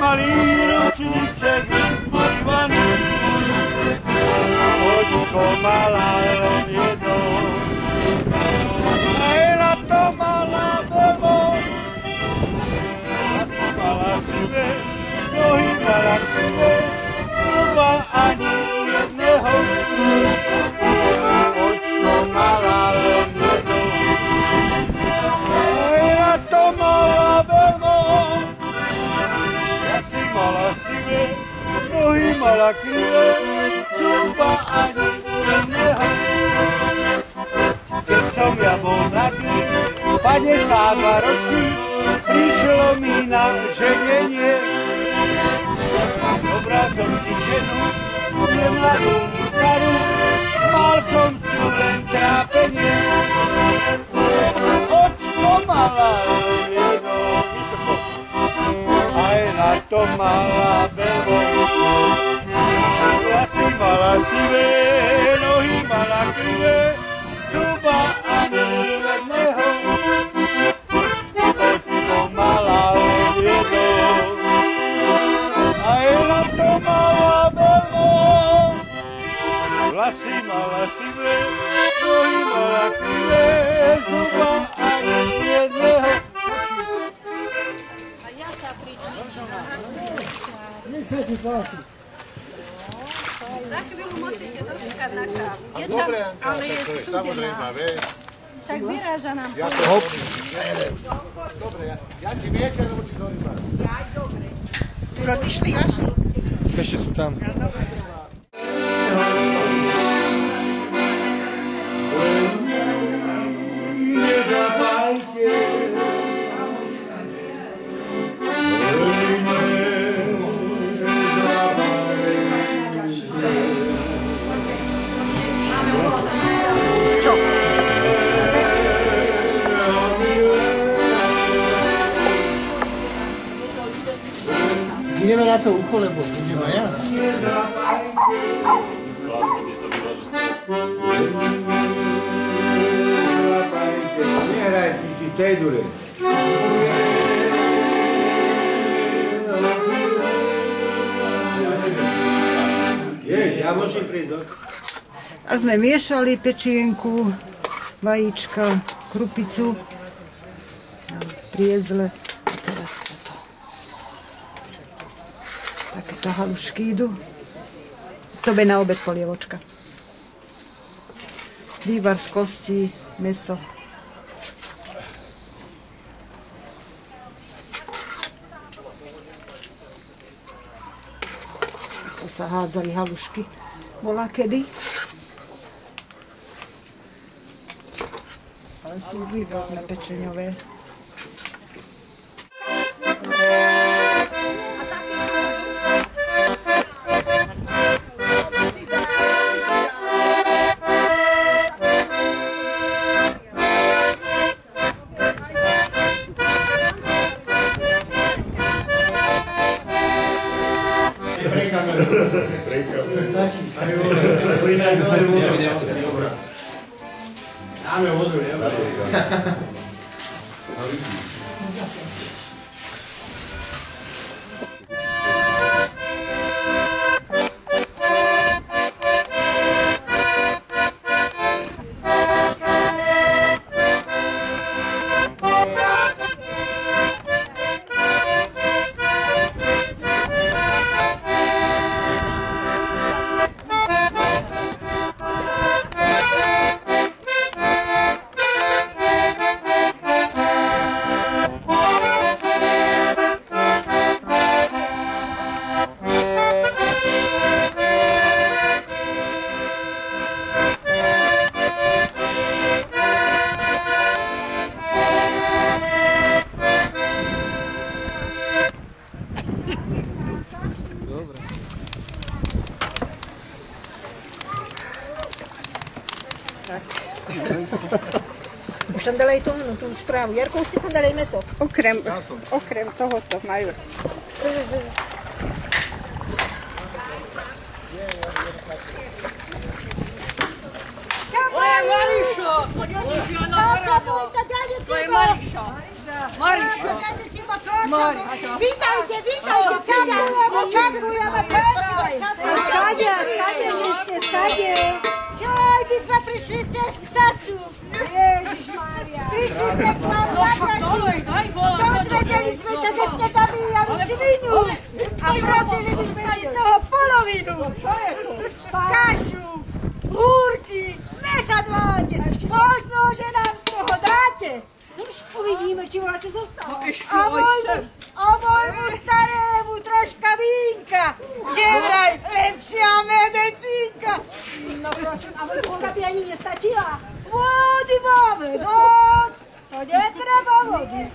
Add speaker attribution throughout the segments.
Speaker 1: malý ručníček vyspívaný, očko malá len jedno. Aj na to malá bebo, asi mala sive, nohy mala krivé, zuba ani jedného. Očko malá len jedno. Aj na to malá bebo, asi mala sive, nohy mala krivé, zuba ani jedného. Keď som ja bol mladý, 52 ročí, prišlo mi na ženenie. Zobral som si ženu, nie mladú, ni starú, mal som si len trápenie. Očko mala len jedno, vysoko, aj na to mala bebo. Vlasy mala sivé, nohy mala krivé, zuba ani jedného. Očko mala len jedno, aj na to mala bebo. Vlasy mala sivé, nohy mala krivé, zuba ani jedného.
Speaker 2: A ja sa pričím.
Speaker 3: Nech sa ti páči.
Speaker 2: Za chvíľu musíte dočkať na kávu. Je tam,
Speaker 4: Dobre,
Speaker 2: ale je studená. Však vyráža nám
Speaker 4: Hop. Dobre, ja ti viete, alebo ti dorývam?
Speaker 2: Ja, dobre.
Speaker 5: Už odišli až?
Speaker 3: Ešte sú tam. Ideme na to ucho, lebo budem aj ja.
Speaker 1: Nehraj, ty si tej dure. Ja musím prísť do...
Speaker 5: A sme miešali pečienku, vajíčka, krupicu, priezle. A teraz toto. Takéto halušky idú. To bude na obed polievočka. Vývar z kostí, mäso. To sa hádzali halušky. Bola kedy? Ale sú výborné pečeňové.
Speaker 1: Dáme vodu, ne?
Speaker 2: Už tam dali aj tú správu. Jarko, už ste tam dali aj mäso.
Speaker 5: Okrem tohoto majú.
Speaker 2: Moja Marišo! To je Mariša! Mariša! Vítajte, čakujeme,
Speaker 6: Skade že ste, skade?
Speaker 2: Joj, my sme prišli z Texasu.
Speaker 6: Ježišmária.
Speaker 2: Prišli sme k vám zagrať. Dozvedeli sme sa, že ste zabíjali svinu. A prosili by sme si z toho polovinu. Kašu, húrky, mesadváť. Možno, že nám z toho dáte.
Speaker 6: Už uvidíme, či volá, čo zostalo.
Speaker 2: A môjmu starému troška vínka. Že vraj lepšia medicínka.
Speaker 6: No prosím, a voda by ani nestačila.
Speaker 2: Vody máme noc. To netreba vody.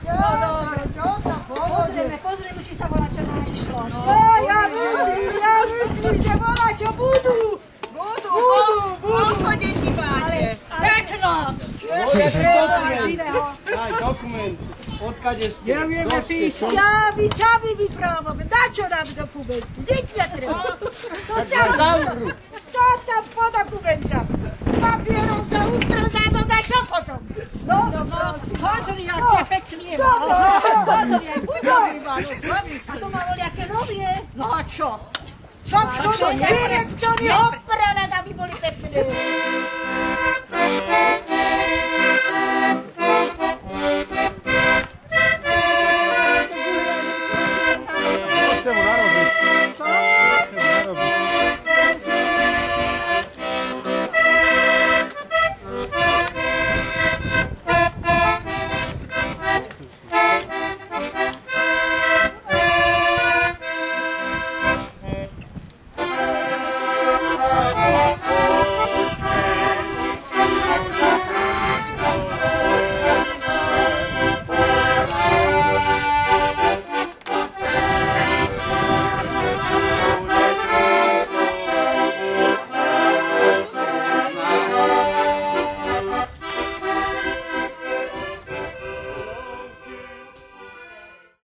Speaker 6: Pozrieme, či sa volá, čo nájšlo.
Speaker 2: No, ja myslím, že volá, čo budú. Koľko detí máte? 15.
Speaker 6: Živého.
Speaker 1: Daj dokument, odkade ste.
Speaker 2: Nevieme písať. Čo my vyprávame? Na čo nám dokumenty? Nič netreba. To tam po dokumentách. Papierom sa utrzávam a čo potom? No,
Speaker 6: Pozri, aké pekne má. Pozri, aj budovy má. A to má voľaké novie.
Speaker 2: no a čo? Čo direktori oprana, aby boli pekné.